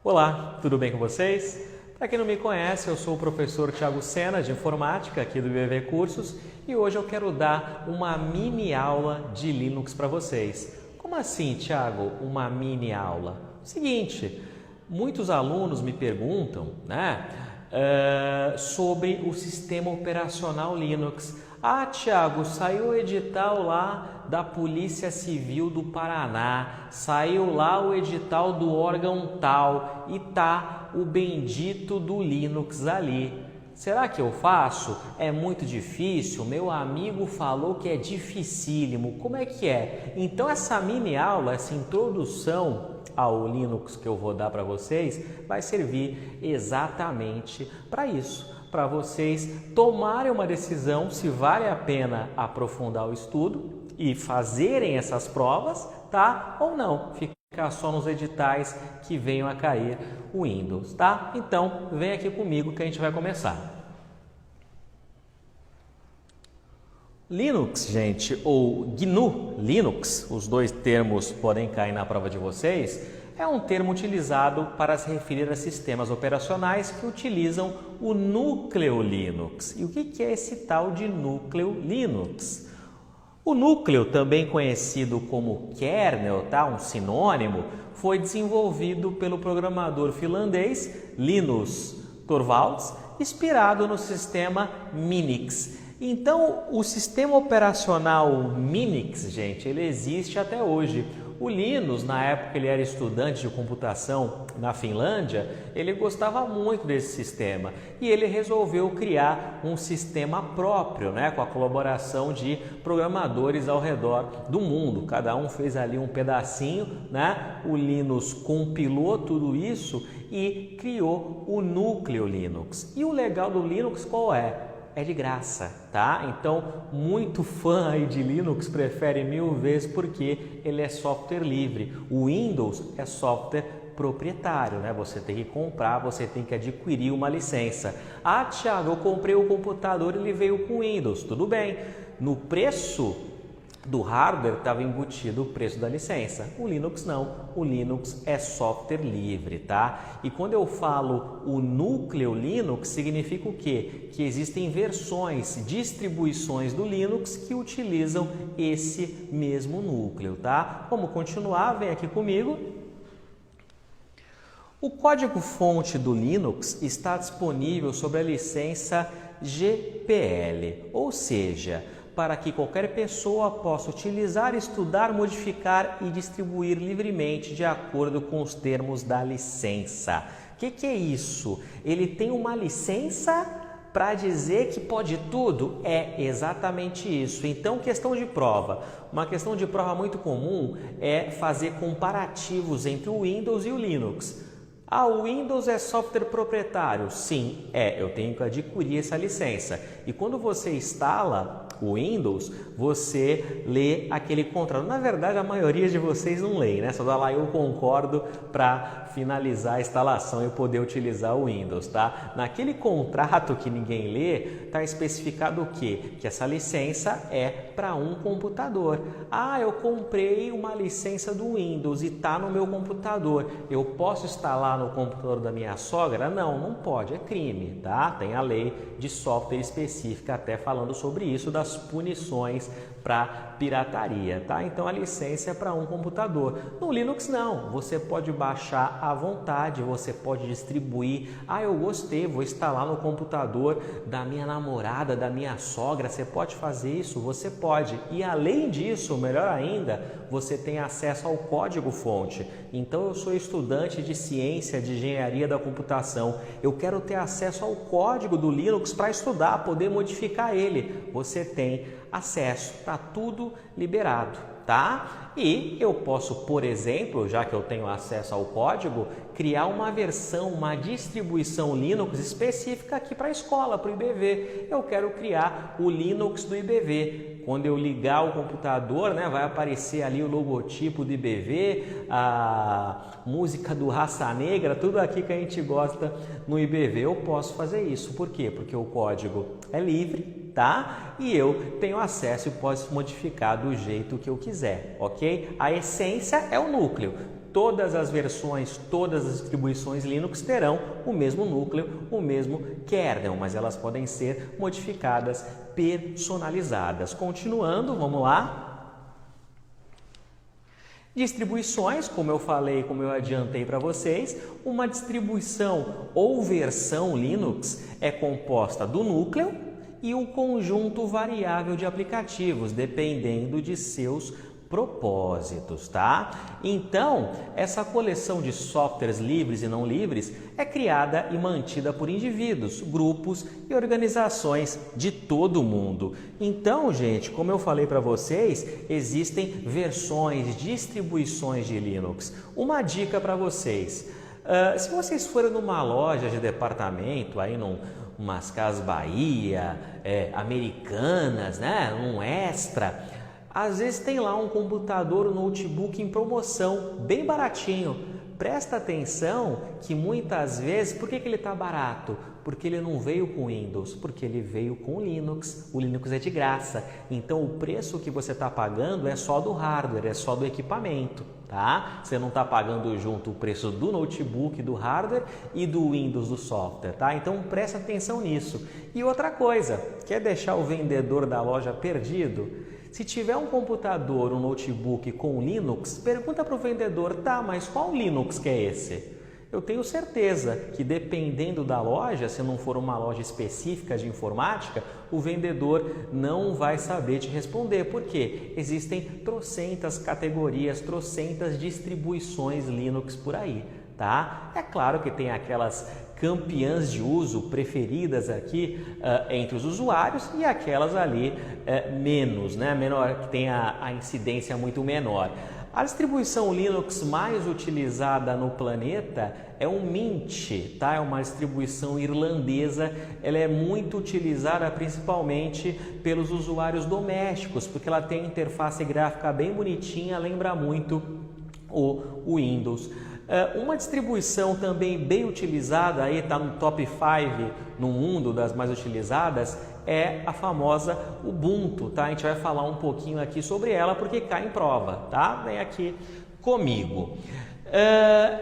Olá, tudo bem com vocês? Para quem não me conhece, eu sou o professor Thiago Sena, de Informática, aqui do IBV Cursos, e hoje eu quero dar uma mini aula de Linux para vocês. Como assim, Thiago, uma mini aula? Seguinte, muitos alunos me perguntam, sobre o sistema operacional Linux. Ah, Thiago, saiu o edital lá da Polícia Civil do Paraná, saiu lá o edital do órgão tal e tá o bendito do Linux ali. Será que eu faço? É muito difícil? Meu amigo falou que é dificílimo. Como é que é? Então essa mini aula, essa introdução ao Linux que eu vou dar para vocês, vai servir exatamente para isso. Para vocês tomarem uma decisão se vale a pena aprofundar o estudo e fazerem essas provas, tá? Ou não, ficar só nos editais que venham a cair o Windows, tá? Então, vem aqui comigo que a gente vai começar. Linux, gente, ou GNU Linux, os dois termos podem cair na prova de vocês, é um termo utilizado para se referir a sistemas operacionais que utilizam o núcleo Linux. E o que é esse tal de núcleo Linux? O núcleo, também conhecido como kernel, tá? Um sinônimo, foi desenvolvido pelo programador finlandês Linus Torvalds, inspirado no sistema Minix. Então, o sistema operacional Minix, gente, ele existe até hoje. O Linus, na época ele era estudante de computação na Finlândia, ele gostava muito desse sistema e ele resolveu criar um sistema próprio, com a colaboração de programadores ao redor do mundo. Cada um fez ali um pedacinho, O Linus compilou tudo isso e criou o núcleo Linux. E o legal do Linux qual é? É de graça, tá? Então, muito fã aí de Linux prefere 1000 vezes porque ele é software livre. O Windows é software proprietário, Você tem que comprar, você tem que adquirir uma licença. Ah, Thiago, eu comprei o computador e ele veio com Windows. Tudo bem. No preço do hardware estava embutido o preço da licença. O Linux não. O Linux é software livre, tá? E quando eu falo o núcleo Linux, significa o quê? Que existem versões, distribuições do Linux que utilizam esse mesmo núcleo, tá? Vamos continuar, vem aqui comigo. O código-fonte do Linux está disponível sob a licença GPL, ou seja, para que qualquer pessoa possa utilizar, estudar, modificar e distribuir livremente de acordo com os termos da licença. O que é isso? Ele tem uma licença para dizer que pode tudo? É exatamente isso. Então, questão de prova. Uma questão de prova muito comum é fazer comparativos entre o Windows e o Linux. Ah, o Windows é software proprietário? Sim, eu tenho que adquirir essa licença. E quando você instala o Windows, você lê aquele contrato. Na verdade, a maioria de vocês não lê, Só dá lá eu concordo para finalizar a instalação e poder utilizar o Windows, tá? Naquele contrato que ninguém lê, está especificado o quê? Que essa licença é para um computador. Ah, eu comprei uma licença do Windows e está no meu computador. Eu posso instalar no computador da minha sogra? Não, não pode, é crime, tá? Tem a lei de software específica até falando sobre isso, das punições para pirataria, tá? Então a licença é para um computador. No Linux não, você pode baixar à vontade, você pode distribuir. Ah, eu gostei, vou instalar no computador da minha namorada, da minha sogra. Você pode fazer isso? Você pode. E além disso, melhor ainda, você tem acesso ao código-fonte. Então eu sou estudante de ciência, de engenharia da computação. Eu quero ter acesso ao código do Linux para estudar, poder modificar ele. Você tem acesso, tá tudo liberado, tá? E eu posso, por exemplo, já que eu tenho acesso ao código, criar uma versão, uma distribuição Linux específica aqui para a escola, para o IBV. Eu quero criar o Linux do IBV. Quando eu ligar o computador, vai aparecer ali o logotipo do IBV, a música do Raça Negra, tudo aqui que a gente gosta no IBV. Eu posso fazer isso. Por quê? Porque o código é livre, tá? E eu tenho acesso e posso modificar do jeito que eu quiser, ok? A essência é o núcleo. todas as versões, todas as distribuições Linux terão o mesmo núcleo, o mesmo kernel, mas elas podem ser modificadas, personalizadas. Continuando, vamos lá. Distribuições, como eu falei, como eu adiantei para vocês, uma distribuição ou versão Linux é composta do núcleo e o conjunto variável de aplicativos, dependendo de seus propósitos, tá? Então, essa coleção de softwares livres e não livres é criada e mantida por indivíduos, grupos e organizações de todo o mundo. Então, gente, como eu falei para vocês, existem versões, distribuições de Linux. Uma dica para vocês, se vocês forem numa loja de departamento, aí umas Casas Bahia, Americanas, né, um Extra, às vezes tem lá um computador, um notebook em promoção, bem baratinho. Presta atenção que muitas vezes, por que ele está barato? Porque ele não veio com Windows, porque ele veio com Linux. O Linux é de graça, então o preço que você está pagando é só do hardware, é só do equipamento, tá? Você não está pagando junto o preço do notebook, do hardware e do Windows, do software, tá? Então presta atenção nisso. E outra coisa, quer deixar o vendedor da loja perdido? Se tiver um computador, um notebook com Linux, pergunta para o vendedor, tá, mas qual Linux que é esse? Eu tenho certeza que dependendo da loja, se não for uma loja específica de informática, o vendedor não vai saber te responder, porque existem trocentas categorias, trocentas distribuições Linux por aí, tá? É claro que tem aquelas campeãs de uso preferidas aqui entre os usuários e aquelas ali menos, né? Menor, que tem a incidência muito menor. A distribuição Linux mais utilizada no planeta é o Mint, tá? É uma distribuição irlandesa, ela é muito utilizada principalmente pelos usuários domésticos, porque ela tem interface gráfica bem bonitinha, lembra muito o Windows. Uma distribuição também bem utilizada, aí está no top 5 no mundo das mais utilizadas, é a famosa Ubuntu, tá? A gente vai falar um pouquinho aqui sobre ela porque cai em prova, tá? Vem aqui comigo.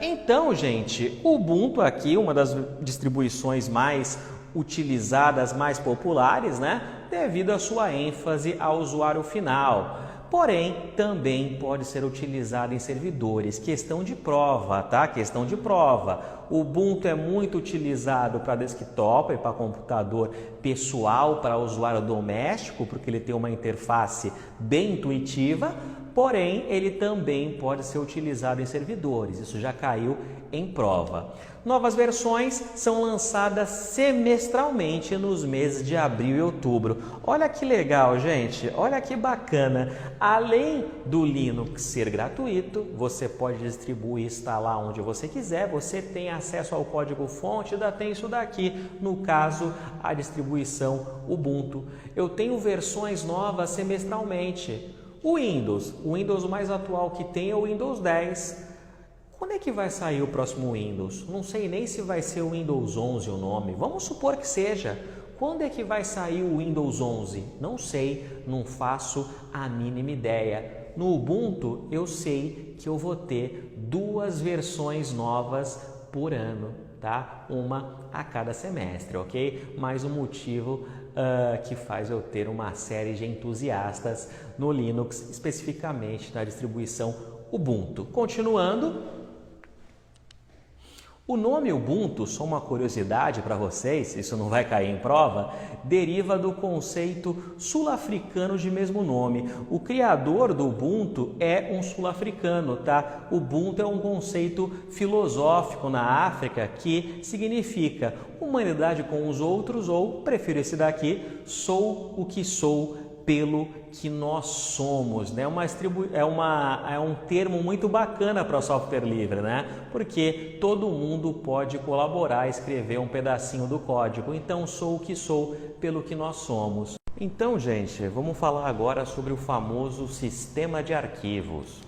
Então, gente, o Ubuntu aqui, uma das distribuições mais utilizadas, mais populares, né? Devido à sua ênfase ao usuário final. Porém, também pode ser utilizado em servidores. Questão de prova, tá? Questão de prova. O Ubuntu é muito utilizado para desktop e para computador pessoal, para usuário doméstico, porque ele tem uma interface bem intuitiva. Porém, ele também pode ser utilizado em servidores. Isso já caiu em prova. Novas versões são lançadas semestralmente nos meses de abril e outubro. Olha que legal, gente. Olha que bacana. Além do Linux ser gratuito, você pode distribuir e instalar onde você quiser. Você tem acesso ao código-fonte, ainda tem isso daqui. No caso, a distribuição Ubuntu. Eu tenho versões novas semestralmente. O Windows mais atual que tem é o Windows 10. Quando é que vai sair o próximo Windows? Não sei nem se vai ser o Windows 11 o nome. Vamos supor que seja. Quando é que vai sair o Windows 11? Não sei, não faço a mínima ideia. No Ubuntu, eu sei que eu vou ter 2 versões novas por ano, tá? Uma a cada semestre, ok? Mais um motivo que faz eu ter uma série de entusiastas no Linux, especificamente na distribuição Ubuntu. Continuando, o nome Ubuntu, só uma curiosidade para vocês, isso não vai cair em prova, deriva do conceito sul-africano de mesmo nome. O criador do Ubuntu é um sul-africano, tá? Ubuntu é um conceito filosófico na África que significa humanidade com os outros, ou, prefiro esse daqui, sou o que sou pelo que nós somos, né? É um termo muito bacana para o software livre, né? Porque todo mundo pode colaborar, escrever um pedacinho do código. Então, sou o que sou pelo que nós somos. Então, gente, vamos falar agora sobre o famoso sistema de arquivos.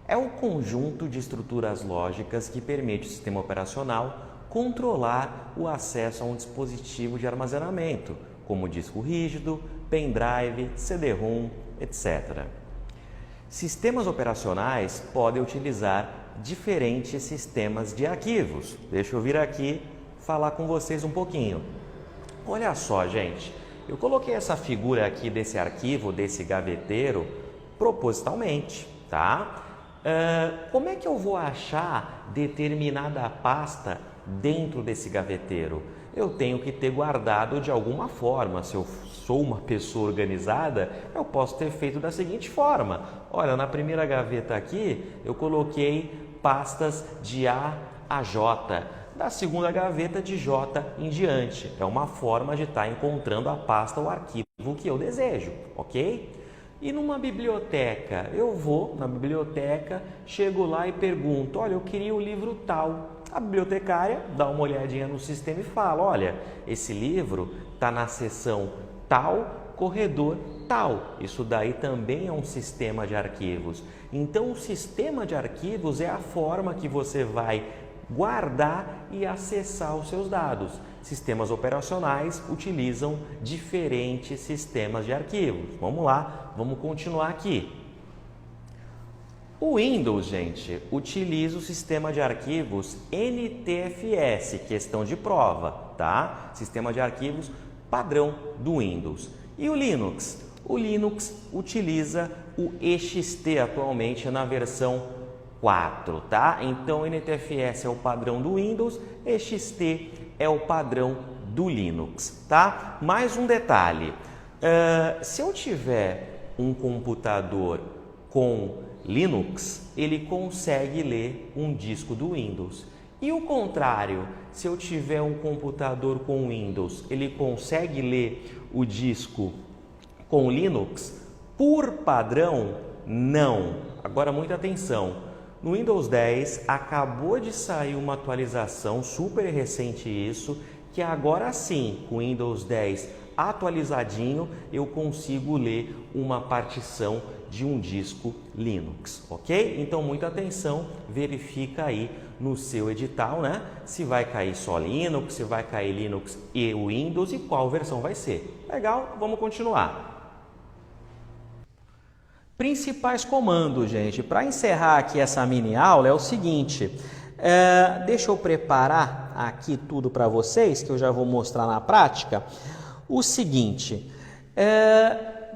É um conjunto de estruturas lógicas que permite ao sistema operacional controlar o acesso a um dispositivo de armazenamento, como disco rígido, pendrive, CD-ROM, etc. Sistemas operacionais podem utilizar diferentes sistemas de arquivos. Deixa eu vir aqui falar com vocês um pouquinho. Olha só, gente, eu coloquei essa figura aqui desse arquivo, desse gaveteiro, propositalmente, tá? Como é que eu vou achar determinada pasta dentro desse gaveteiro? Eu tenho que ter guardado de alguma forma. Se eu sou uma pessoa organizada, eu posso ter feito da seguinte forma. Olha, na primeira gaveta aqui, eu coloquei pastas de A a J. Da segunda gaveta, de J em diante. É uma forma de estar encontrando a pasta ou arquivo que eu desejo, ok? E numa biblioteca, eu vou na biblioteca, chego lá e pergunto, olha, eu queria o livro tal. A bibliotecária dá uma olhadinha no sistema e fala, olha, esse livro está na seção tal, corredor tal. Isso daí também é um sistema de arquivos. Então, o sistema de arquivos é a forma que você vai guardar e acessar os seus dados. Sistemas operacionais utilizam diferentes sistemas de arquivos. Vamos lá, vamos continuar aqui. O Windows, gente, utiliza o sistema de arquivos NTFS, questão de prova, tá? Sistema de arquivos padrão do Windows. E o Linux? O Linux utiliza o EXT atualmente na versão 4, tá? Então, NTFS é o padrão do Windows, EXT é o padrão do Linux, tá? Mais um detalhe, se eu tiver um computador com Linux, ele consegue ler um disco do Windows. E o contrário, se eu tiver um computador com Windows, ele consegue ler o disco com Linux? Por padrão, não. Agora, muita atenção. No Windows 10, acabou de sair uma atualização, super recente isso, que agora sim, com o Windows 10 atualizadinho, eu consigo ler uma partição de um disco Linux, ok? Então, muita atenção, verifica aí no seu edital, né? Se vai cair só Linux, se vai cair Linux e Windows e qual versão vai ser. Legal? Vamos continuar. Principais comandos, gente. Para encerrar aqui essa mini aula é o seguinte, deixa eu preparar aqui tudo para vocês, que eu já vou mostrar na prática. O seguinte,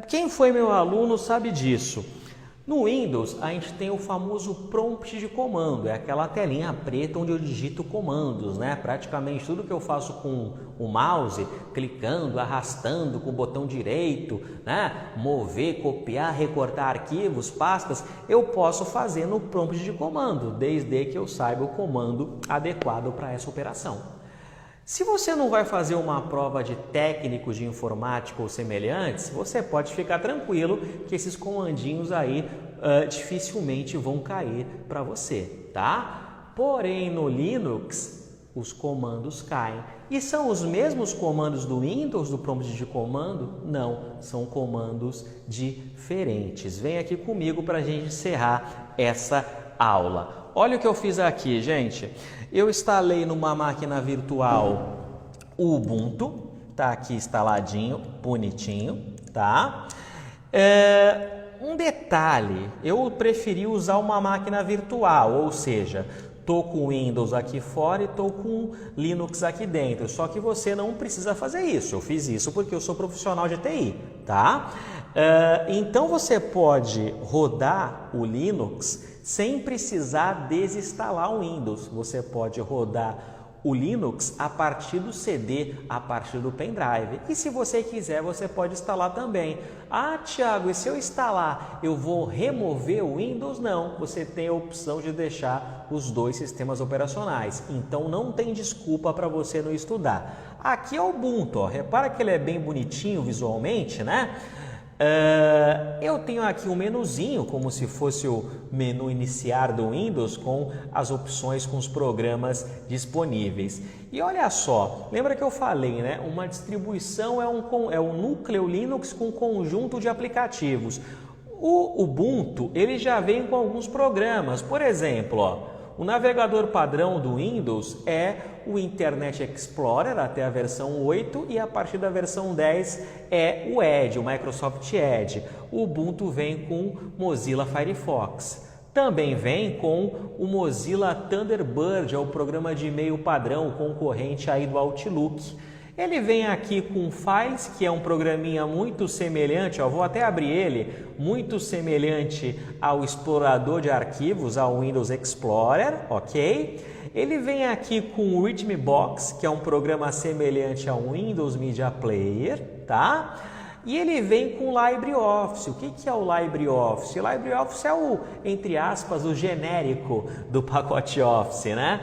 quem foi meu aluno sabe disso. No Windows, a gente tem o famoso prompt de comando, é aquela telinha preta onde eu digito comandos, né? Praticamente tudo que eu faço com o mouse, clicando, arrastando com o botão direito, né? Mover, copiar, recortar arquivos, pastas, eu posso fazer no prompt de comando, desde que eu saiba o comando adequado para essa operação. Se você não vai fazer uma prova de técnicos de informática ou semelhantes, você pode ficar tranquilo que esses comandinhos aí dificilmente vão cair para você, tá? Porém, no Linux, os comandos caem. E são os mesmos comandos do Windows, do prompt de comando? Não, são comandos diferentes. Vem aqui comigo para a gente encerrar essa aula. Olha o que eu fiz aqui, gente. Eu instalei numa máquina virtual o Ubuntu, tá aqui instaladinho, bonitinho, tá? Um detalhe, eu preferi usar uma máquina virtual, ou seja, tô com o Windows aqui fora e tô com Linux aqui dentro, só que você não precisa fazer isso, eu fiz isso porque eu sou profissional de TI, tá? Então você pode rodar o Linux sem precisar desinstalar o Windows. Você pode rodar o Linux a partir do CD, a partir do pendrive. E se você quiser, você pode instalar também. Ah, Thiago, e se eu instalar, eu vou remover o Windows? Não, você tem a opção de deixar os dois sistemas operacionais. Então não tem desculpa para você não estudar. Aqui é o Ubuntu, ó. Repara que ele é bem bonitinho visualmente, né? Eu tenho aqui um menuzinho, como se fosse o menu iniciar do Windows, com as opções, com os programas disponíveis. E olha só, lembra que eu falei, né? Uma distribuição é um núcleo Linux com um conjunto de aplicativos. O Ubuntu, ele já vem com alguns programas, por exemplo, ó, o navegador padrão do Windows é o Internet Explorer até a versão 8 e a partir da versão 10 é o Edge, o Microsoft Edge. O Ubuntu vem com Mozilla Firefox. Também vem com o Mozilla Thunderbird, é o programa de e-mail padrão concorrente aí do Outlook. Ele vem aqui com Files, que é um programinha muito semelhante, vou até abrir ele, muito semelhante ao explorador de arquivos, ao Windows Explorer, ok? Ele vem aqui com o Rhythmbox, que é um programa semelhante ao Windows Media Player, tá? E ele vem com o LibreOffice. O que é o LibreOffice? O LibreOffice é o, entre aspas, o genérico do pacote Office, né?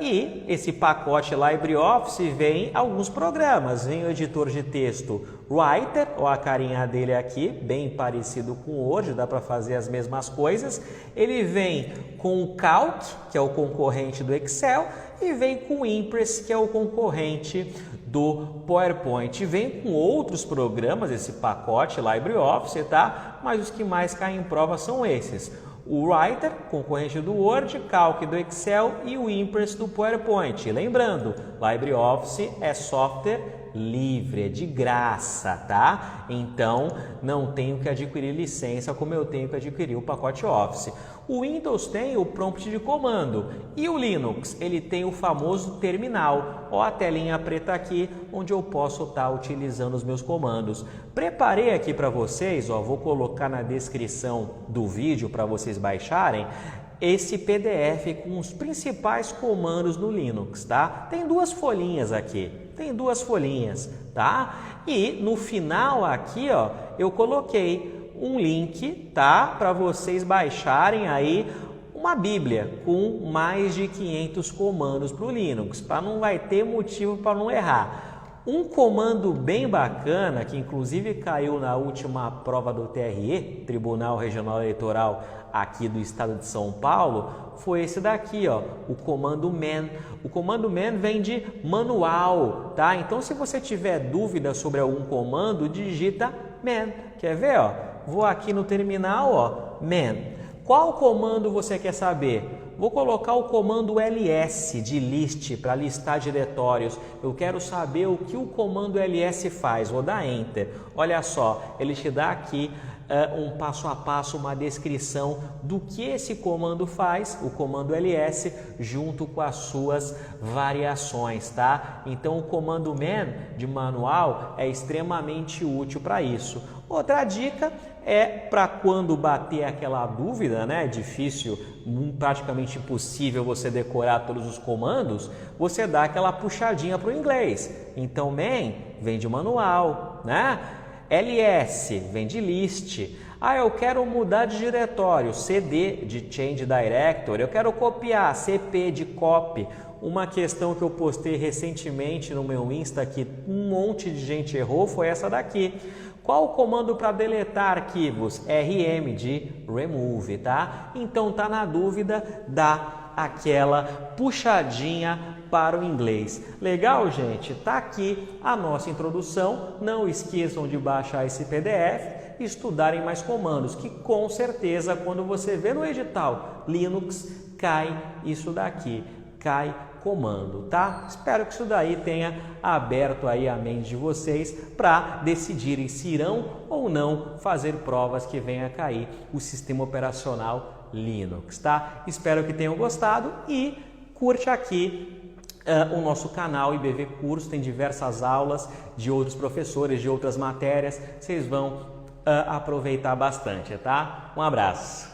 E esse pacote LibreOffice vem alguns programas. Vem o editor de texto Writer, ou a carinha dele aqui, bem parecido com o Word, dá para fazer as mesmas coisas. Ele vem com o Calc, que é o concorrente do Excel, e vem com o Impress, que é o concorrente do PowerPoint. Vem com outros programas, esse pacote LibreOffice, tá? Mas os que mais caem em prova são esses. O Writer, concorrente do Word, Calc do Excel e o Impress do PowerPoint. Lembrando, LibreOffice é software livre, é de graça, tá? Então, não tenho que adquirir licença como eu tenho que adquirir o pacote Office. O Windows tem o prompt de comando e o Linux, ele tem o famoso terminal, ó a telinha preta aqui, onde eu posso estar utilizando os meus comandos. Preparei aqui para vocês, vou colocar na descrição do vídeo para vocês baixarem, esse PDF com os principais comandos no Linux, tá? Tem duas folhinhas aqui, tá? E no final aqui, eu coloquei um link, tá? Para vocês baixarem aí uma bíblia com mais de 500 comandos para o Linux, para não vai ter motivo para não errar. Um comando bem bacana, que inclusive caiu na última prova do TRE, Tribunal Regional Eleitoral aqui do estado de São Paulo, foi esse daqui, o comando man. O comando man vem de manual, tá? Então, se você tiver dúvida sobre algum comando, digita man. Quer ver, Vou aqui no terminal, man. Qual comando você quer saber? Vou colocar o comando ls de list para listar diretórios. Eu quero saber o que o comando ls faz. Vou dar enter. Olha só, ele te dá aqui um passo a passo, uma descrição do que esse comando faz, o comando ls, junto com as suas variações, tá? Então, o comando man de manual é extremamente útil para isso. Outra dica é para quando bater aquela dúvida, né? Difícil, praticamente impossível você decorar todos os comandos, você dá aquela puxadinha para o inglês. Então, man vem de manual, né? ls vem de list. Eu quero mudar de diretório, cd de change directory. Eu quero copiar, cp de copy. Uma questão que eu postei recentemente no meu Insta que um monte de gente errou foi essa daqui. Qual o comando para deletar arquivos? rm de remove, tá? Então, tá na dúvida, dá aquela puxadinha para o inglês. Legal, gente? Tá aqui a nossa introdução. Não esqueçam de baixar esse PDF e estudarem mais comandos, que com certeza quando você vê no edital Linux, cai isso daqui, cai comando, tá? Espero que isso daí tenha aberto aí a mente de vocês para decidirem se irão ou não fazer provas que venha a cair o sistema operacional Linux, tá? Espero que tenham gostado e curte aqui o nosso canal IBV Curso, tem diversas aulas de outros professores, de outras matérias, vocês vão aproveitar bastante, tá? Um abraço!